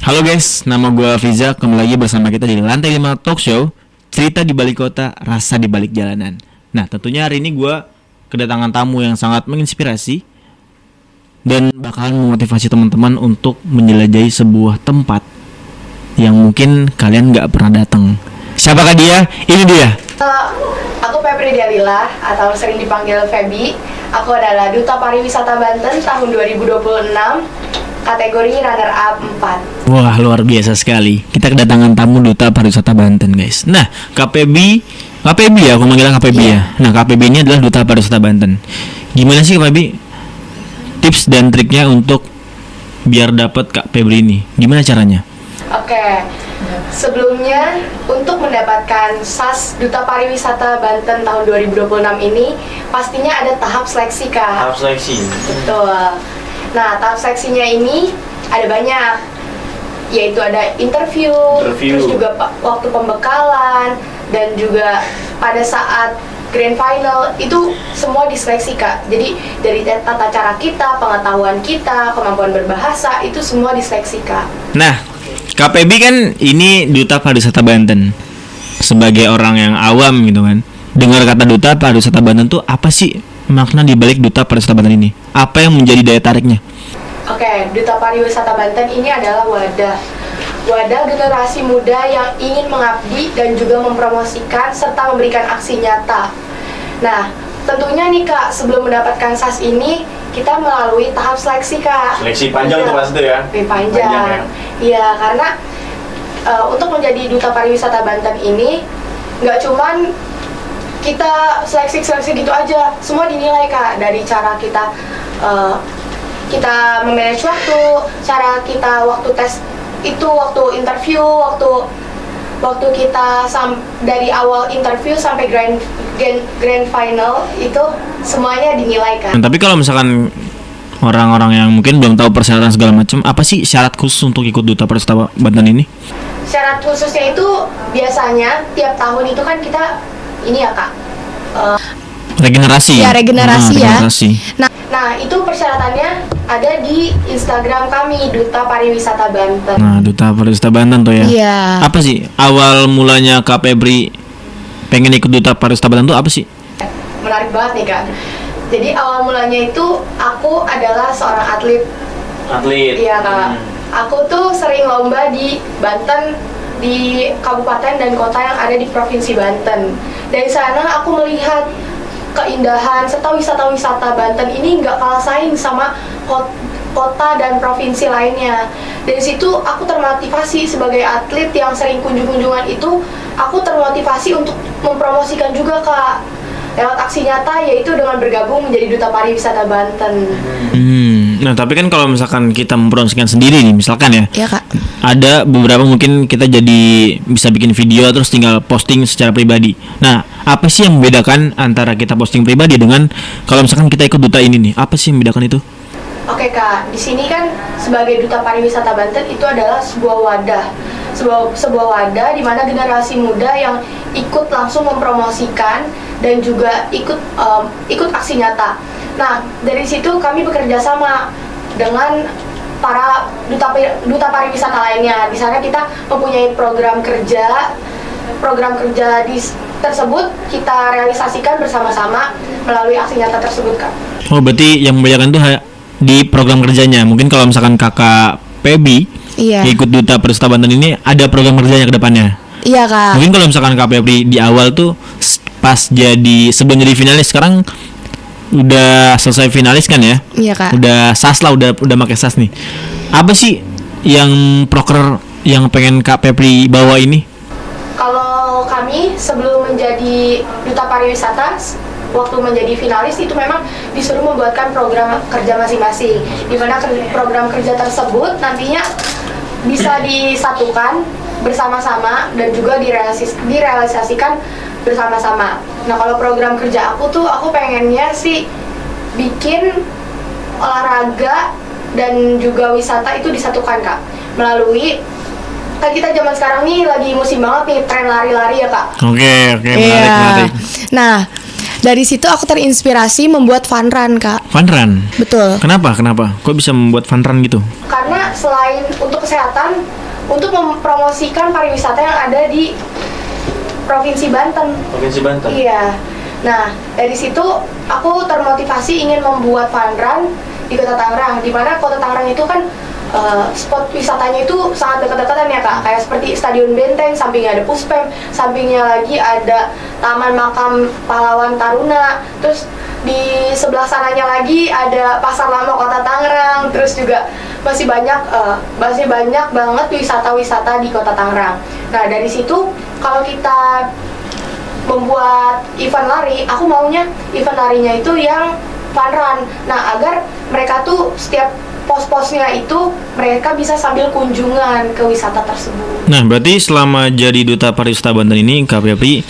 Halo guys, nama gue Fiza. Kembali lagi bersama kita di Lantai 5 Talk Show. Cerita di balik kota, rasa di balik jalanan. Nah, tentunya hari ini gue kedatangan tamu yang sangat menginspirasi dan bakalan memotivasi teman-teman untuk menjelajahi sebuah tempat yang mungkin kalian gak pernah datang. Siapakah dia? Ini dia. Aku Febri Dialila atau sering dipanggil Febi. Aku adalah Duta Pariwisata Banten tahun 2026, kategori runner up 4. Wah, luar biasa sekali. Kita kedatangan tamu Duta Pariwisata Banten, guys. Nah, KPB ya, aku manggilnya KPB ya. Nah, KPB ini adalah Duta Pariwisata Banten. Gimana sih KPB? Tips dan triknya untuk biar dapat Kak Febri ini. Gimana caranya? Oke. Sebelumnya, untuk mendapatkan SAS Duta Pariwisata Banten tahun 2026 ini, pastinya ada tahap seleksi, Kak. Tahap seleksi. Betul. Nah, tahap seleksinya ini ada banyak, yaitu ada interview. Terus juga waktu pembekalan, dan juga pada saat grand final itu semua diseleksi, Kak. Jadi dari tata cara kita, pengetahuan kita, kemampuan berbahasa, itu semua diseleksi, Kak. Nah, KPB kan ini Duta Pariwisata Banten. Sebagai orang yang awam gitu kan, dengar kata Duta Pariwisata Banten tuh apa sih makna di balik Duta Pariwisata Banten ini? Apa yang menjadi daya tariknya? Oke, Duta Pariwisata Banten ini adalah wadah generasi muda yang ingin mengabdi dan juga mempromosikan serta memberikan aksi nyata. Nah, tentunya nih Kak, sebelum mendapatkan SAS ini, kita melalui tahap seleksi, Kak. Seleksi panjang tuh pasti ya? Panjang ya? Iya, karena untuk menjadi Duta Pariwisata Banten ini nggak cuman kita seleksi gitu aja, semua dinilai, Kak. Dari cara kita memanage waktu, cara kita waktu tes itu, waktu interview, waktu kita dari awal interview sampai grand final itu semuanya dinilai, kan. Tapi kalau misalkan orang-orang yang mungkin belum tahu persyaratan segala macam, apa sih syarat khusus untuk ikut Duta Pariwisata Banten ini? Syarat khususnya itu biasanya tiap tahun itu kan kita ini ya, Kak, regenerasi. Ya, regenerasi ya. Nah, itu persyaratannya ada di Instagram kami, Duta Pariwisata Banten. Nah, Duta Pariwisata Banten tuh ya. Iya. Apa sih awal mulanya Kak Febri pengen ikut Duta Pariwisata Banten tuh apa sih? Menarik banget nih, Kak. Jadi awal mulanya itu aku adalah seorang atlet. Iya, Kak. Aku tuh sering lomba di Banten, di kabupaten dan kota yang ada di Provinsi Banten. Dari sana aku melihat keindahan serta wisata-wisata Banten ini nggak kalah saing sama kota dan provinsi lainnya. Dari situ aku termotivasi sebagai atlet yang sering kunjungan itu, aku termotivasi untuk mempromosikan juga, Kak, lewat aksi nyata, yaitu dengan bergabung menjadi Duta Pariwisata Banten. Nah, tapi kan kalau misalkan kita mempromosikan sendiri nih, misalkan ya, Iya, Kak. ada beberapa mungkin kita jadi bisa bikin video terus tinggal posting secara pribadi. Nah, apa sih yang membedakan antara kita posting pribadi dengan kalau misalkan kita ikut Duta ini nih? Apa sih yang membedakan itu? Oke, Kak, di sini kan sebagai Duta Pariwisata Banten itu adalah sebuah wadah di mana generasi muda yang ikut langsung mempromosikan dan juga ikut aksi nyata. Nah, dari situ kami bekerja sama dengan para duta pariwisata lainnya. Di sana kita mempunyai program kerja tersebut kita realisasikan bersama-sama melalui aksi nyata tersebut, Kak. Oh, berarti yang membedakan itu di program kerjanya. Mungkin kalau misalkan Kakak Febri ikut Duta Pariwisata Banten ini ada program kerjanya ke depannya. Iya, Kak. Mungkin kalau misalkan Kak Febri di awal tuh pas sebelum jadi finalis, sekarang udah selesai finalis kan ya? Iya, Kak. Udah SAS lah, udah pakai SAS nih. Apa sih yang proker yang pengen Kak Febri bawa ini? Kalau kami sebelum menjadi Duta Pariwisata, waktu menjadi finalis itu memang disuruh membuatkan program kerja masing-masing, di mana program kerja tersebut nantinya bisa disatukan bersama-sama dan juga direalisasikan bersama-sama. Nah, kalau program kerja aku pengennya sih bikin olahraga dan juga wisata itu disatukan, Kak, melalui kan kita zaman sekarang nih lagi musim banget nih tren lari-lari ya, Kak. Oke, menarik. Nah, Dari situ aku terinspirasi membuat fun run, Kak. Fun run. Betul. Kenapa? Kok bisa membuat fun run gitu? Karena selain untuk kesehatan, untuk mempromosikan pariwisata yang ada di Provinsi Banten. Provinsi Banten. Iya. Nah, dari situ aku termotivasi ingin membuat fun run di Kota Tangerang, di mana Kota Tangerang itu kan spot wisatanya itu sangat dekat-dekatan ya, Kak. Kayak seperti Stadion Benteng, sampingnya ada Puspem, sampingnya lagi ada Taman Makam Pahlawan Taruna. Terus di sebelah sananya lagi ada Pasar Lama Kota Tangerang. Terus juga masih banyak banget wisata-wisata di Kota Tangerang. Nah, dari situ kalau kita membuat event lari, aku maunya event larinya itu yang fun run. Nah, agar mereka tuh setiap pos-posnya itu mereka bisa sambil kunjungan ke wisata tersebut. Nah, berarti selama jadi duta pariwisata Banten ini Kak Febri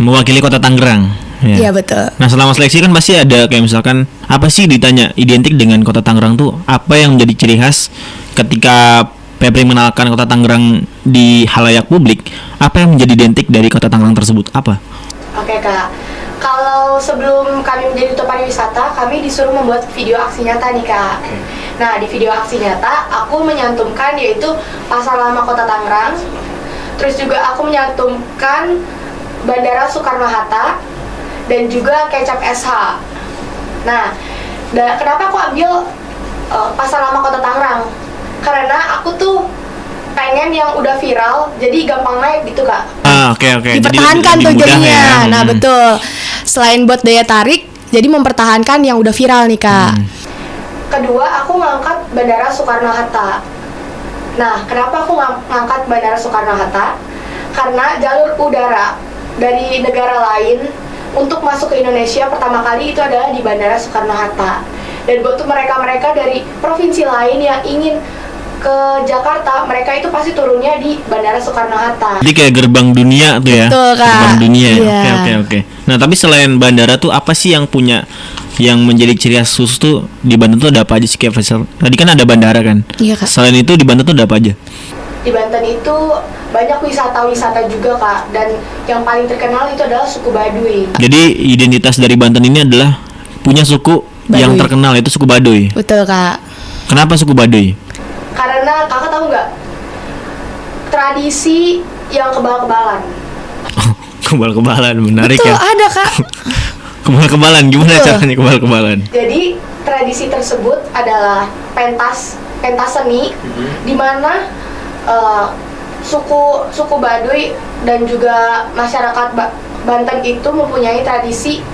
mewakili Kota Tangerang. Iya, betul. Nah, selama seleksi kan pasti ada kayak misalkan apa sih ditanya identik dengan Kota Tangerang tuh? Apa yang menjadi ciri khas ketika Febri mengenalkan Kota Tangerang di halayak publik? Apa yang menjadi identik dari Kota Tangerang tersebut? Apa? Oke, Kak. Kalau sebelum kami menjadi duta pariwisata, kami disuruh membuat video aksi nyata nih, Kak. Nah, di video aksi nyata, aku menyantumkan yaitu Pasar Lama Kota Tangerang. Terus juga aku menyantumkan Bandara Soekarno-Hatta dan juga kecap SH. Nah, kenapa aku ambil Pasar Lama Kota Tangerang? Karena aku tuh pengen yang udah viral, jadi gampang naik gitu, Kak. Oke. Dipertahankan jadi tuh mudah jadinya. ya. Nah, betul. Selain buat daya tarik, jadi mempertahankan yang udah viral nih, Kak. Kedua, aku ngangkat Bandara Soekarno-Hatta. Nah, kenapa aku ngangkat Bandara Soekarno-Hatta? Karena jalur udara dari negara lain untuk masuk ke Indonesia pertama kali itu adalah di Bandara Soekarno-Hatta. Dan buat mereka-mereka dari provinsi lain yang ingin ke Jakarta, mereka itu pasti turunnya di Bandara Soekarno-Hatta. Jadi kayak gerbang dunia tuh ya. Betul, Kak. Gerbang dunia. Iya. Oke. Nah, tapi selain bandara tuh apa sih yang menjadi ciri khas khusus tuh di Banten tuh ada apa aja sih kayak Faisal? Tadi kan ada bandara kan? Iya, Kak. Selain itu di Banten tuh ada apa aja? Di Banten itu banyak wisata-wisata juga, Kak. Dan yang paling terkenal itu adalah suku Baduy. Jadi identitas dari Banten ini adalah punya suku Baduy. yang terkenal, itu suku Baduy. Betul, Kak. Kenapa suku Baduy? Karena Kakak tahu nggak tradisi yang kebal-kebalan? Kebal-kebalan, menarik Betul, ya. ada, Kak. Kebal-kebalan, gimana Betul. caranya kebal-kebalan? Jadi tradisi tersebut adalah pentas seni, di mana suku Baduy dan juga masyarakat Banten itu mempunyai tradisi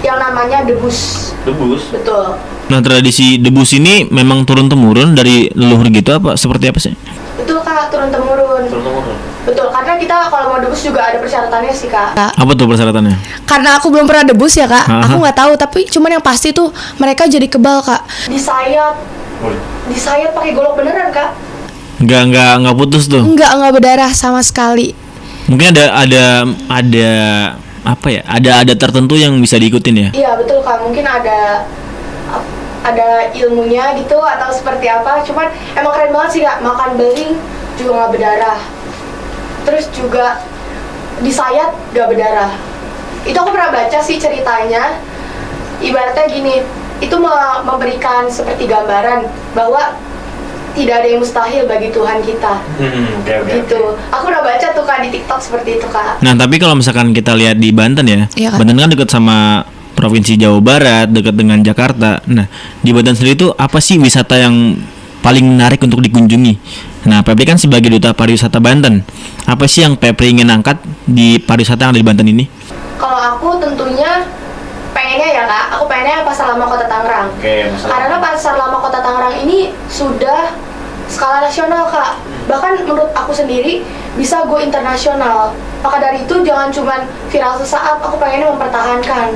yang namanya debus. Debus. Betul. Nah, tradisi debus ini memang turun-temurun dari leluhur gitu apa? Seperti apa sih? Betul, Kak, turun-temurun. Betul, karena kita kalau mau debus juga ada persyaratannya sih, Kak. Apa tuh persyaratannya? Karena aku belum pernah debus ya, Kak. Aha. Aku nggak tahu, tapi cuman yang pasti tuh mereka jadi kebal, Kak. Disayat pakai golok beneran, Kak. Nggak putus tuh. Nggak berdarah sama sekali. Mungkin ada apa ya? Ada tertentu yang bisa diikutin ya? Iya, betul, Kak. Mungkin ada ilmunya gitu atau seperti apa. Cuman emang keren banget sih, Kak. Makan beling juga nggak berdarah. Terus juga disayat nggak berdarah. Itu aku pernah baca sih ceritanya. Ibaratnya gini, itu memberikan seperti gambaran bahwa tidak ada yang mustahil bagi Tuhan kita. Gitu. Aku udah baca tuh, Kak, di TikTok seperti itu, Kak. Nah, tapi kalau misalkan kita lihat di Banten ya, Iya, Kak. Banten kan dekat sama Provinsi Jawa Barat, dekat dengan Jakarta. Nah, di Banten sendiri itu apa sih wisata yang paling menarik untuk dikunjungi? Nah, Febri kan sebagai duta pariwisata Banten, apa sih yang Febri ingin angkat di pariwisata yang ada di Banten ini? Kalau aku tentunya pengennya ya, Kak, aku pengennya Pasar Lama Kota Tangerang. Karena Pasar Lama Kota Tangerang ini sudah skala nasional, Kak. Bahkan menurut aku sendiri bisa go internasional. Maka dari itu jangan cuman viral sesaat, aku pengennya mempertahankan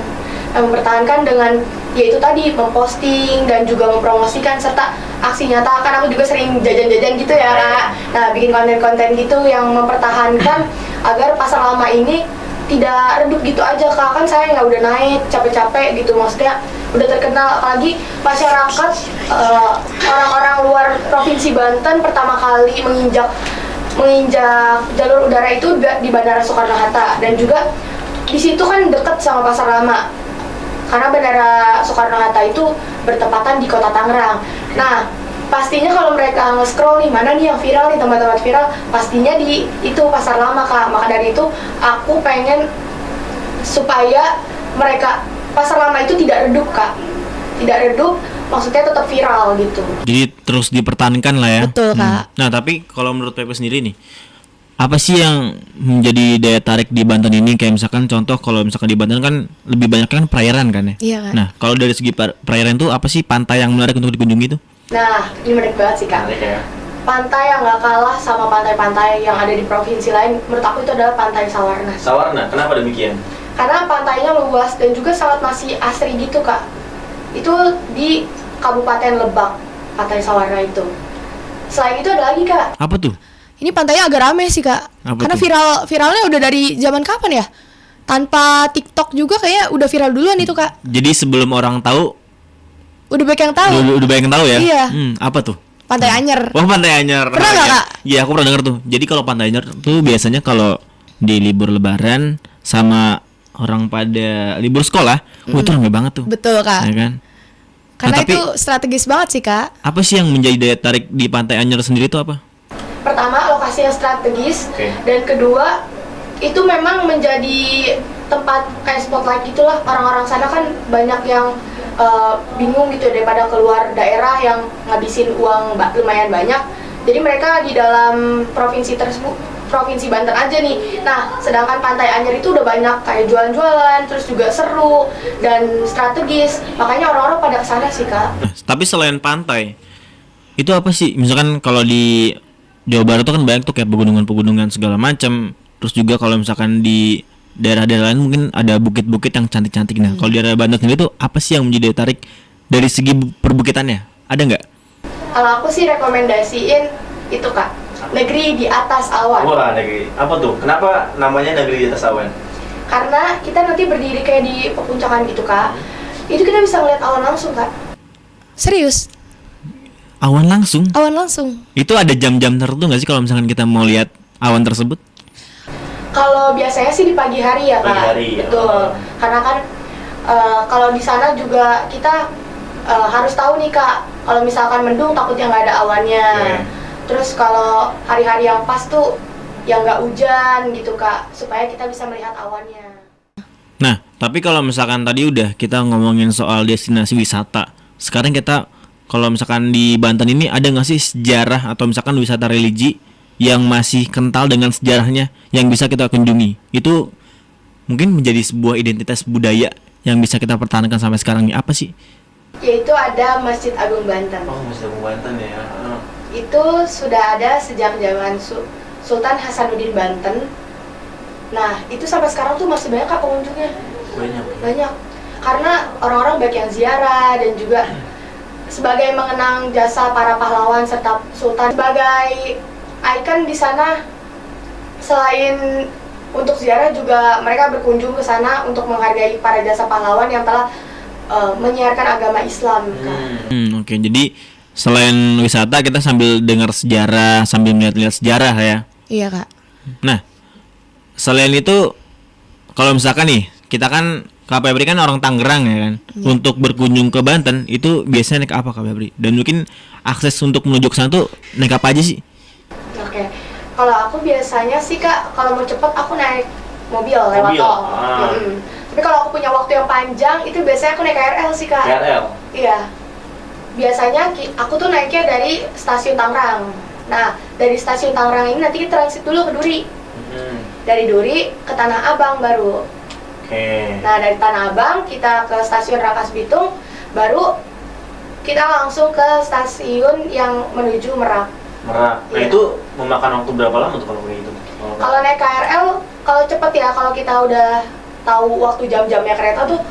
dengan yaitu tadi memposting dan juga mempromosikan serta aksi nyata. Kan aku juga sering jajan-jajan gitu ya, Kak. Nah, bikin konten-konten gitu yang mempertahankan agar Pasar Lama ini tidak redup gitu aja, Kak. Kan saya nggak udah naik capek-capek gitu, maksudnya udah terkenal. Apalagi masyarakat orang-orang luar provinsi Banten pertama kali menginjak jalur udara itu di Bandara Soekarno-Hatta. Dan juga di situ kan deket sama Pasar Lama. Karena Bandara Soekarno-Hatta itu bertepatan di Kota Tangerang. Nah, pastinya kalau mereka nge-scroll nih, mana nih yang viral nih, tempat-tempat viral, pastinya di itu Pasar Lama, Kak. Maka dari itu aku pengen supaya mereka Pasar Lama itu tidak redup, Kak. Tidak redup, maksudnya tetap viral gitu. Jadi terus dipertahankan lah ya. Betul, Kak. Nah, tapi kalau menurut Pepe sendiri nih, apa sih yang menjadi daya tarik di Banten ini? Kayak misalkan contoh, kalau misalkan di Banten kan lebih banyak kan perairan kan ya? Iya, Kak. Nah, kalau dari segi perairan tuh apa sih pantai yang menarik untuk dikunjungi itu? Nah, ini menarik banget sih, Kak. Pantai yang gak kalah sama pantai-pantai yang ada di provinsi lain, menurut aku itu adalah Pantai Sawarna. Sawarna, kenapa demikian? Karena pantainya luas dan juga sangat masih asri gitu, Kak. Itu di Kabupaten Lebak, Pantai Sawarna itu. Selain itu ada lagi, Kak. Apa tuh? Ini pantainya agak rame sih, Kak. Apa Karena tuh? viralnya udah dari zaman kapan ya? Tanpa TikTok juga kayaknya udah viral duluan itu, Kak. Jadi sebelum orang tahu, Udah banyak yang tahu. udah banyak yang tahu ya? Iya. Apa tuh? Pantai Anyer. Wah, Pantai Anyer. Pernah nggak, Ya. Kak? Iya, aku pernah denger tuh. Jadi kalau Pantai Anyer tuh biasanya kalau di libur Lebaran sama orang pada libur sekolah, itu ramai banget tuh. Betul, Kak. Ya kan? Karena Nah, tapi itu strategis banget sih, Kak. apa sih yang menjadi daya tarik di Pantai Anyer sendiri itu apa? Pertama, lokasi yang strategis. Oke. Dan kedua, itu memang menjadi tempat kayak spotlight gitulah. Orang-orang sana kan banyak yang bingung gitu daripada keluar daerah yang ngabisin uang lumayan banyak. Jadi mereka di dalam provinsi tersebut, provinsi Banten aja nih. Nah, sedangkan Pantai Anyer itu udah banyak kayak jualan-jualan, terus juga seru dan strategis. Makanya orang-orang pada kesana sih, Kak. Nah, tapi selain pantai, itu apa sih? Misalkan kalau di Jawa Barat tuh kan banyak tuh kayak pegunungan-pegunungan segala macam. Terus juga kalau misalkan di daerah-daerah lain mungkin ada bukit-bukit yang cantik-cantik. Nah, kalau di daerah Banten sendiri tuh apa sih yang menjadi daya tarik dari segi perbukitannya? Ada nggak? Kalau aku sih rekomendasiin itu, Kak. Negeri di Atas Awan. Wah, negeri. Apa tuh? Kenapa namanya negeri di atas awan? Karena kita nanti berdiri kayak di pepuncakan gitu, Kak. Itu kita bisa ngeliat awan langsung, Kak. Serius, Awan langsung? awan langsung. Itu ada jam-jam tertentu nggak sih kalau misalkan kita mau lihat awan tersebut? Kalau biasanya sih di pagi hari ya, Kak. Pagi hari, Betul. Karena kan kalau di sana juga kita harus tahu nih, Kak. Kalau misalkan mendung takutnya nggak ada awannya. Terus kalau hari-hari yang pas tuh yang nggak hujan gitu, Kak, supaya kita bisa melihat awannya. Nah, tapi kalau misalkan tadi udah kita ngomongin soal destinasi wisata, sekarang kita kalau misalkan di Banten ini ada nggak sih sejarah atau misalkan wisata religi yang masih kental dengan sejarahnya yang bisa kita kunjungi? Itu mungkin menjadi sebuah identitas budaya yang bisa kita pertahankan sampai sekarang nih. Apa sih? Yaitu ada Masjid Agung Banten. Oh, Masjid Agung Banten ya. Itu sudah ada sejak zaman Sultan Hasanuddin Banten. Nah, itu sampai sekarang tuh masih banyak, Kak, pengunjungnya. Banyak. Karena orang-orang baik yang ziarah dan juga sebagai mengenang jasa para pahlawan serta sultan. Sebagai ikon di sana, selain untuk ziarah juga mereka berkunjung ke sana untuk menghargai para jasa pahlawan yang telah menyiarkan agama Islam, Kak. Oke. Jadi selain wisata kita sambil dengar sejarah, sambil melihat-lihat sejarah ya. Iya, Kak. Nah, selain itu kalau misalkan nih kita kan Kak Febri kan orang Tangerang ya kan. Untuk berkunjung ke Banten itu biasanya naik apa Kak Febri? Dan mungkin akses untuk menuju ke sana tuh naik apa aja sih? Oke. Kalau aku biasanya sih, Kak, kalau mau cepet aku naik mobil lewat Mobil? tol. Ah. Tapi kalau aku punya waktu yang panjang itu biasanya aku naik KRL sih, Kak. KRL. Iya. Biasanya aku tuh naiknya dari stasiun Tangerang. Nah, dari stasiun Tangerang ini nanti kita transit dulu ke Duri. Dari Duri ke Tanah Abang baru. Oke. Nah, dari Tanah Abang kita ke stasiun Rangkas Bitung, baru kita langsung ke stasiun yang menuju Merak. Merak. Nah, Iya. itu memakan waktu berapa lama tuh kalau kayak gitu? Kalau naik KRL, kalau cepet ya, kalau kita udah tahu waktu jam-jamnya kereta tuh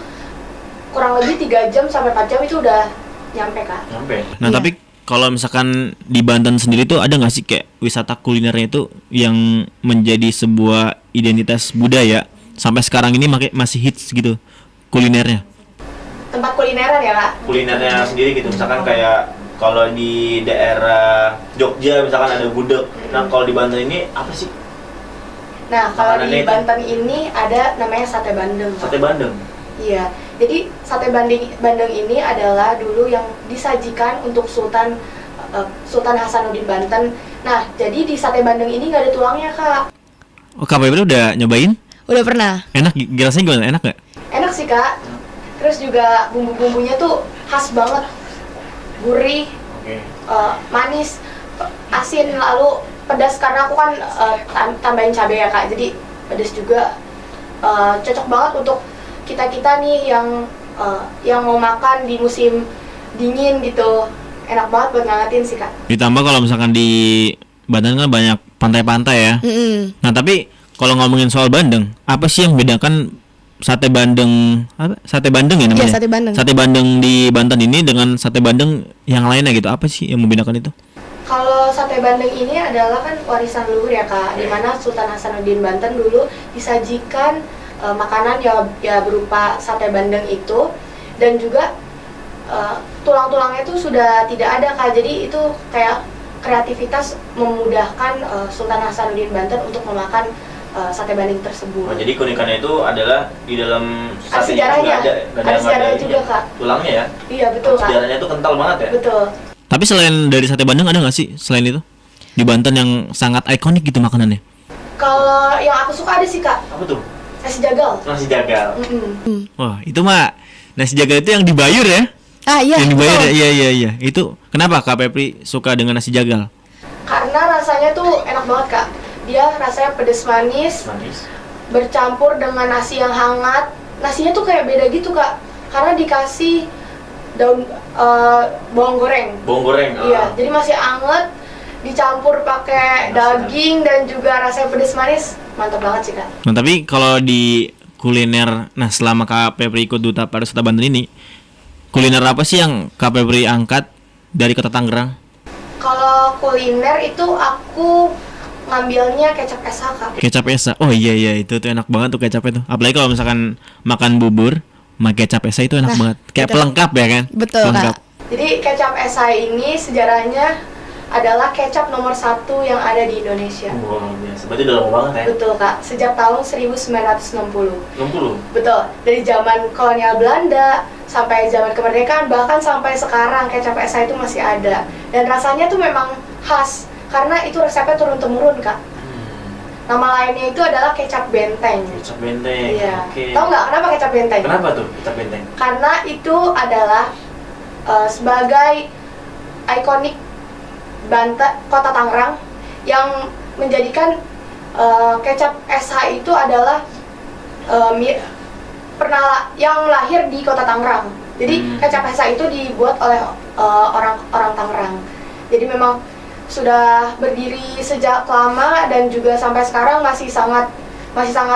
kurang lebih 3 jam sampai 4 jam itu udah nyampe, Kak. Nyampe. Nah, Iya. tapi kalau misalkan di Banten sendiri tuh ada nggak sih kayak wisata kulinernya itu yang menjadi sebuah identitas budaya sampai sekarang ini masih hits gitu kulinernya? Tempat kulineran ya, Kak? Kulinernya sendiri gitu, misalkan kayak kalau di daerah Jogja misalkan ada gudeg. Nah, kalau di Banten ini apa sih? Nah, kalau Makanannya di itu? Banten ini ada namanya sate bandeng. Kak. Sate bandeng. Iya, jadi sate bandeng ini adalah dulu yang disajikan untuk Sultan Hasanuddin Banten. Nah, jadi di sate bandeng ini nggak ada tulangnya, Kak. Oh, Kak Febri udah nyobain? Udah pernah. Enak, rasanya gimana? Enak gak? Enak sih, Kak. Terus juga bumbu-bumbunya tuh khas banget. Gurih, Oke. manis, asin, lalu pedas karena aku kan tambahin cabai ya, Kak. Jadi pedas juga cocok banget untuk kita nih yang mau makan di musim dingin gitu. Enak banget buat ngangetin sih, Kak. Ditambah kalau misalkan di Banten kan banyak pantai-pantai ya. Nah, tapi kalau ngomongin soal bandeng, apa sih yang membedakan sate bandeng apa? Sate bandeng ya namanya? Iya, sate bandeng. Sate bandeng di Banten ini dengan sate bandeng yang lainnya gitu. Apa sih yang membedakan itu? Kalau sate bandeng ini adalah kan warisan leluhur ya, Kak. Dimana Sultan Hasanuddin Banten dulu disajikan makanan ya berupa sate bandeng itu, dan juga tulang-tulangnya itu sudah tidak ada, Kak. Jadi itu kayak kreativitas memudahkan Sultan Hasanuddin Banten untuk memakan sate bandeng tersebut. Oh, jadi keunikannya itu adalah di dalam Ada sate sejarahnya. nggak Ada sejarahnya juga, ininya. Kak. Tulangnya ya. Iya, betul, Kak. Sejarahnya itu kental banget ya. Betul. Tapi selain dari sate bandeng ada nggak sih selain itu di Banten yang sangat ikonik gitu makanannya? Kalau yang aku suka ada sih, Kak. Apa tuh? Nasi jagal. Nasi jagal. Wah, itu mah nasi jagal itu yang dibayur ya? Ah iya. Yang dibayar betul. ya? Iya. Itu kenapa Kak Pepri suka dengan nasi jagal? Karena rasanya tuh enak banget, Kak. Dia rasanya pedes manis, Manis. bercampur dengan nasi yang hangat. Nasinya tuh kayak beda gitu, Kak. Karena dikasih daun bawang goreng. Bawang goreng. Iya, jadi masih anget, dicampur pakai daging dan juga rasanya pedes manis. Mantap banget sih, Kak. Nah, tapi kalau di kuliner, nah selama Kak Pepri ikut Duta Pariwisata Banten ini, kuliner apa sih yang Kak Pepri angkat dari Kota Tangerang? Kalau kuliner itu aku ngambilnya kecap SH, Kak. Kecap esa. Oh iya itu tuh enak banget tuh kecapnya tuh. Apalagi kalau misalkan makan bubur, sama kecap esa itu enak Nah, banget. Kayak betul. pelengkap ya kan? Betul, Pelengkap. Kak. Jadi kecap SH ini sejarahnya adalah kecap nomor 1 yang ada di Indonesia. Wah, luar biasa. Berarti udah lama banget ya. Betul, Kak, sejak tahun 1960. 60. Betul, dari zaman kolonial Belanda sampai zaman kemerdekaan, bahkan sampai sekarang kecap SH itu masih ada. Dan rasanya tuh memang khas, karena itu resepnya turun-temurun, Kak. Nama lainnya itu adalah kecap benteng. Kecap benteng. Iya. Oke. Tahu nggak kenapa kecap benteng? Kenapa tuh kecap benteng? Karena itu adalah sebagai ikonik Kota Tangerang yang menjadikan kecap SH itu adalah yang lahir di Kota Tangerang. Jadi kecap SH itu dibuat oleh orang Tangerang. Jadi memang sudah berdiri sejak lama dan juga sampai sekarang masih sangat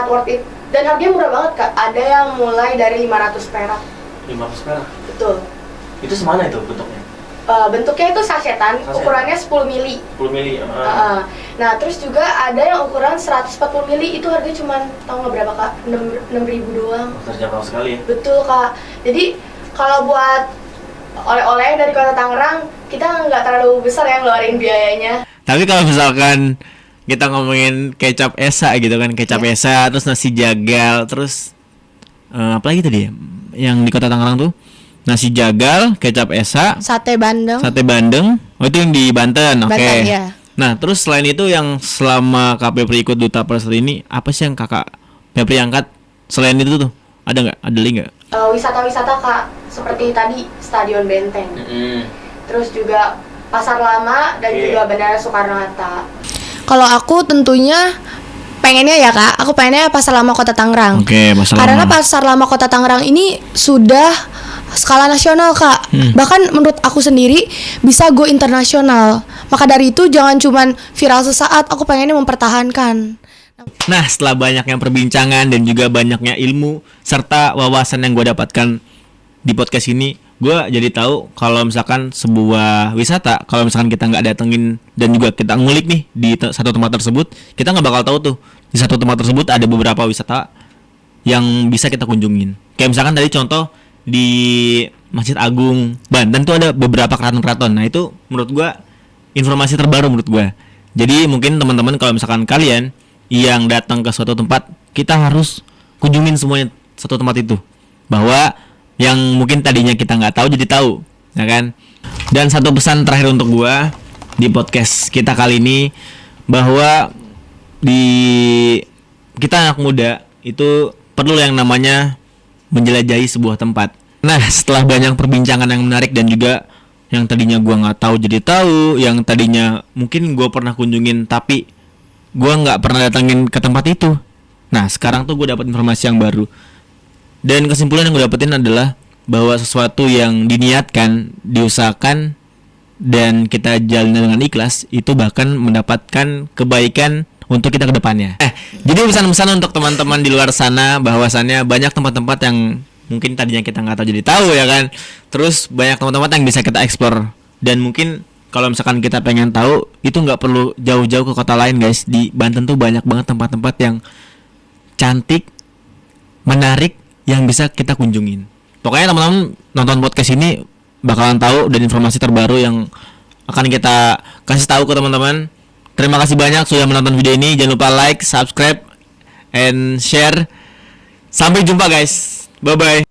worth it. Dan harganya murah banget, Kak. Ada yang mulai dari 500 perak. 500 perak. Betul. Itu semana itu bentuknya? Bentuknya itu sasetan, ukurannya 10 mili. 10 mili. Nah, terus juga ada yang ukuran 140 mili, itu harganya cuma tahu nggak berapa, Kak? 6.000 doang. Terjangkau sekali ya. Betul, Kak. Jadi kalau buat oleh-oleh dari Kota Tangerang, kita nggak terlalu besar yang ngeluarin biayanya. Tapi kalau misalkan kita ngomongin kecap esa gitu kan, kecap esa, terus nasi jagal, terus apa lagi tadi ya? Yang di Kota Tangerang tuh nasi jagal, kecap esa, Sate bandeng. sate bandeng. Oh, itu yang di Banten. Oke. Banten, ya. Nah, terus selain itu yang selama Kak Pepri ikut Duta Pariwisata ini, apa sih yang Kakak Pepri angkat selain itu tuh? Ada nggak? Ada lagi nggak? Wisata-wisata, Kak, seperti tadi Stadion Benteng. Terus juga Pasar Lama dan juga Bandara Soekarno-Hatta. Kalau aku tentunya pengennya ya, Kak, aku pengennya Pasar Lama Kota Tangerang. Oke, Pasar Karena Lama. Pasar Lama Kota Tangerang ini sudah skala nasional, Kak. Bahkan menurut aku sendiri bisa go internasional. Maka dari itu jangan cuman viral sesaat, aku pengennya mempertahankan. Nah, setelah banyaknya perbincangan dan juga banyaknya ilmu serta wawasan yang gue dapatkan di podcast ini, gue jadi tahu kalau misalkan sebuah wisata, kalau misalkan kita nggak datengin dan juga kita ngulik nih di satu tempat tersebut, kita nggak bakal tahu tuh di satu tempat tersebut ada beberapa wisata yang bisa kita kunjungin. Kayak misalkan tadi contoh di Masjid Agung Banten tuh ada beberapa keraton-keraton. Nah, itu menurut gue informasi terbaru menurut gue. Jadi mungkin teman-teman kalau misalkan kalian yang datang ke suatu tempat, kita harus kunjungin semuanya satu tempat itu. Bahwa yang mungkin tadinya kita nggak tahu jadi tahu, ya kan? Dan satu pesan terakhir untuk gua di podcast kita kali ini, bahwa kita anak muda itu perlu yang namanya menjelajahi sebuah tempat. Nah, setelah banyak perbincangan yang menarik dan juga yang tadinya gua nggak tahu jadi tahu, yang tadinya mungkin gua pernah kunjungin tapi gua nggak pernah datangin ke tempat itu. Nah, sekarang tuh gue dapat informasi yang baru. Dan kesimpulan yang gue dapetin adalah bahwa sesuatu yang diniatkan, diusahakan, dan kita jalani dengan ikhlas, itu bahkan mendapatkan kebaikan untuk kita ke depannya. Jadi pesan-pesan untuk teman-teman di luar sana, bahwasannya banyak tempat-tempat yang mungkin tadinya kita nggak tahu jadi tahu, ya kan. Terus banyak tempat-tempat yang bisa kita explore. Dan mungkin kalau misalkan kita pengen tahu, itu nggak perlu jauh-jauh ke kota lain, guys. Di Banten tuh banyak banget tempat-tempat yang cantik, menarik, yang bisa kita kunjungin. Pokoknya teman-teman nonton podcast ini bakalan tahu dan informasi terbaru yang akan kita kasih tahu ke teman-teman. Terima kasih banyak sudah menonton video ini. Jangan lupa like, subscribe, and share. Sampai jumpa guys. Bye-bye.